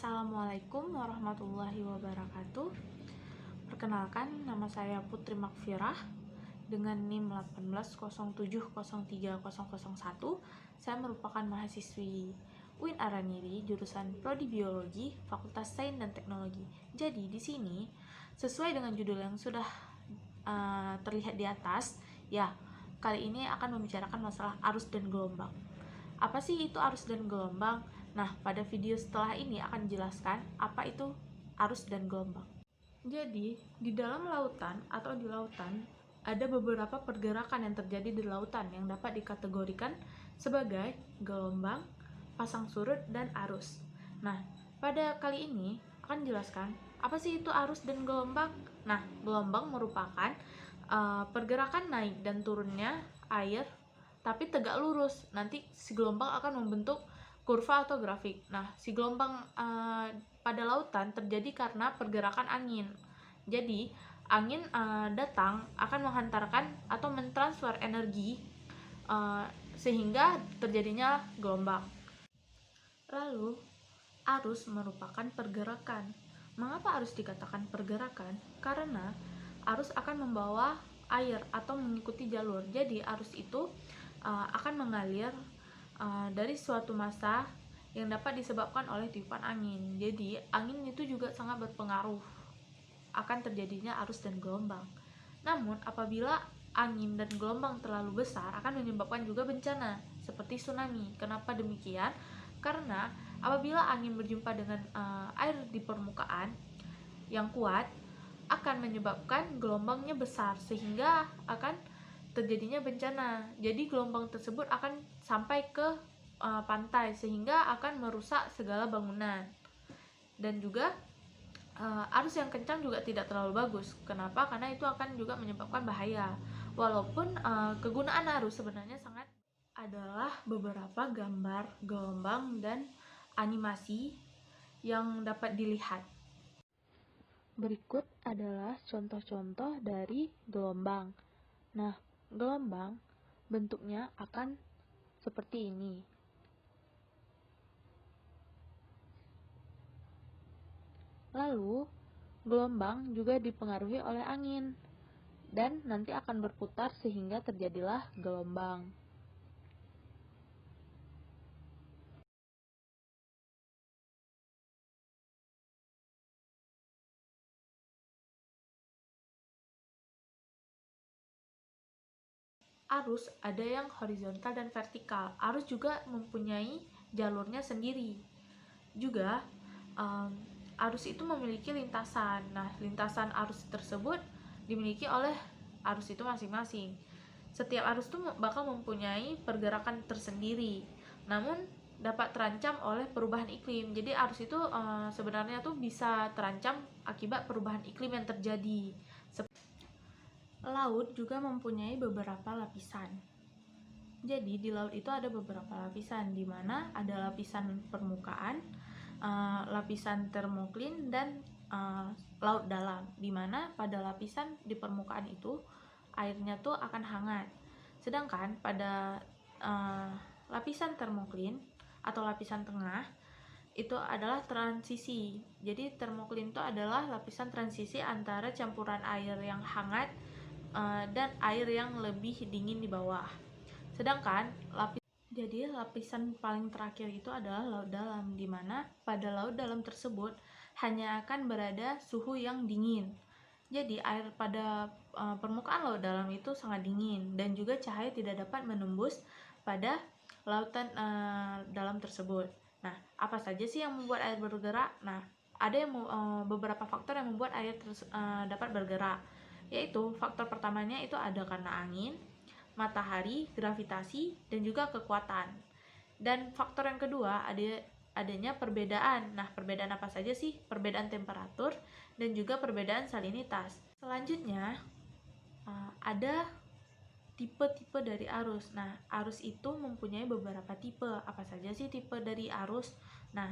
Assalamualaikum warahmatullahi wabarakatuh. Perkenalkan, nama saya Putri Makfirah dengan NIM 1807030001. Saya merupakan mahasiswi UIN Araniri jurusan Prodi Biologi, Fakultas Sains dan Teknologi. Jadi di sini sesuai dengan judul yang sudah terlihat di atas, ya, kali ini akan membicarakan masalah arus dan gelombang. Apa sih itu arus dan gelombang? Nah, pada video setelah ini akan dijelaskan apa itu arus dan gelombang. Jadi, di dalam lautan atau di lautan ada beberapa pergerakan yang terjadi di lautan yang dapat dikategorikan sebagai gelombang, pasang surut, dan arus. Nah, pada kali ini akan dijelaskan apa sih itu arus dan gelombang. Nah, gelombang merupakan pergerakan naik dan turunnya air tapi tegak lurus. Nanti si gelombang akan membentuk kurva atau grafik. Nah, si gelombang pada lautan terjadi karena pergerakan angin. Jadi, angin datang akan menghantarkan atau mentransfer energi sehingga terjadinya gelombang. Lalu, arus merupakan pergerakan. Mengapa arus dikatakan pergerakan? Karena arus akan membawa air atau mengikuti jalur. Jadi, arus itu akan mengalir dari suatu massa yang dapat disebabkan oleh tiupan angin. Jadi, angin itu juga sangat berpengaruh akan terjadinya arus dan gelombang. Namun, apabila angin dan gelombang terlalu besar akan menyebabkan juga bencana seperti tsunami. Kenapa demikian? Karena apabila angin berjumpa dengan air di permukaan yang kuat akan menyebabkan gelombangnya besar sehingga akan terjadinya bencana. Jadi gelombang tersebut akan sampai ke pantai sehingga akan merusak segala bangunan. Dan juga arus yang kencang juga tidak terlalu bagus. Kenapa? Karena itu akan juga menyebabkan bahaya. Walaupun kegunaan arus sebenarnya sangat adalah beberapa gambar gelombang dan animasi yang dapat dilihat. Berikut adalah contoh-contoh dari gelombang. Nah, gelombang bentuknya akan seperti ini. Lalu, gelombang juga dipengaruhi oleh angin dan nanti akan berputar sehingga terjadilah gelombang. Arus ada yang horizontal dan vertikal. Arus juga mempunyai jalurnya sendiri. Juga arus itu memiliki lintasan. Nah, lintasan arus tersebut dimiliki oleh arus itu masing-masing. Setiap arus itu bakal mempunyai pergerakan tersendiri. Namun dapat terancam oleh perubahan iklim. Jadi arus itu sebenarnya tuh bisa terancam akibat perubahan iklim yang terjadi. Laut juga mempunyai beberapa lapisan. Jadi di laut itu ada beberapa lapisan, di mana ada lapisan permukaan, lapisan termoklin, dan laut dalam. Di mana pada lapisan di permukaan itu airnya tuh akan hangat. Sedangkan pada lapisan termoklin atau lapisan tengah itu adalah transisi. Jadi termoklin itu adalah lapisan transisi antara campuran air yang hangat dan air yang lebih dingin di bawah. Sedangkan lapisan paling terakhir itu adalah laut dalam, di mana pada laut dalam tersebut hanya akan berada suhu yang dingin. Jadi air pada permukaan laut dalam itu sangat dingin dan juga cahaya tidak dapat menembus pada lautan dalam tersebut. Nah, apa saja sih yang membuat air bergerak? Nah, ada yang beberapa faktor yang membuat air dapat bergerak, yaitu faktor pertamanya itu ada karena angin, matahari, gravitasi, dan juga kekuatan. Dan faktor yang kedua adanya perbedaan. Nah, perbedaan apa saja sih? Perbedaan temperatur dan juga perbedaan salinitas. Selanjutnya ada tipe-tipe dari arus. Nah, arus itu mempunyai beberapa tipe. Apa saja sih tipe dari arus? Nah,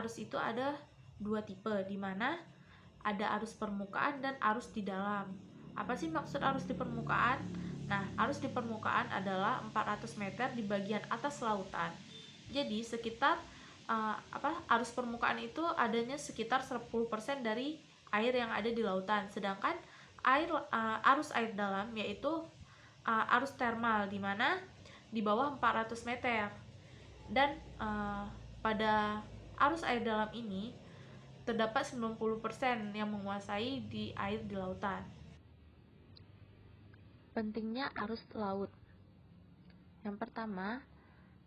arus itu ada dua tipe, di mana ada arus permukaan dan arus di dalam. Apa sih maksud arus di permukaan? Nah, arus di permukaan adalah 400 meter di bagian atas lautan. Jadi, sekitar arus permukaan itu adanya sekitar 10% dari air yang ada di lautan, sedangkan arus air dalam yaitu arus termal di mana di bawah 400 meter. Dan pada arus air dalam ini terdapat 90% yang menguasai di air di lautan. Pentingnya arus laut. Yang pertama,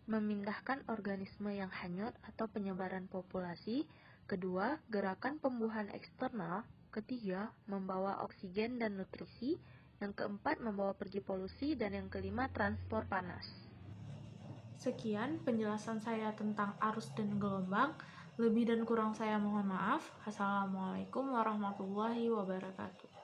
memindahkan organisme yang hanyut atau penyebaran populasi. Kedua, gerakan pembuahan eksternal. Ketiga, membawa oksigen dan nutrisi. Yang keempat, membawa pergi polusi. Dan yang kelima, transport panas. Sekian penjelasan saya tentang arus dan gelombang. Lebih dan kurang saya mohon maaf. Assalamualaikum warahmatullahi wabarakatuh.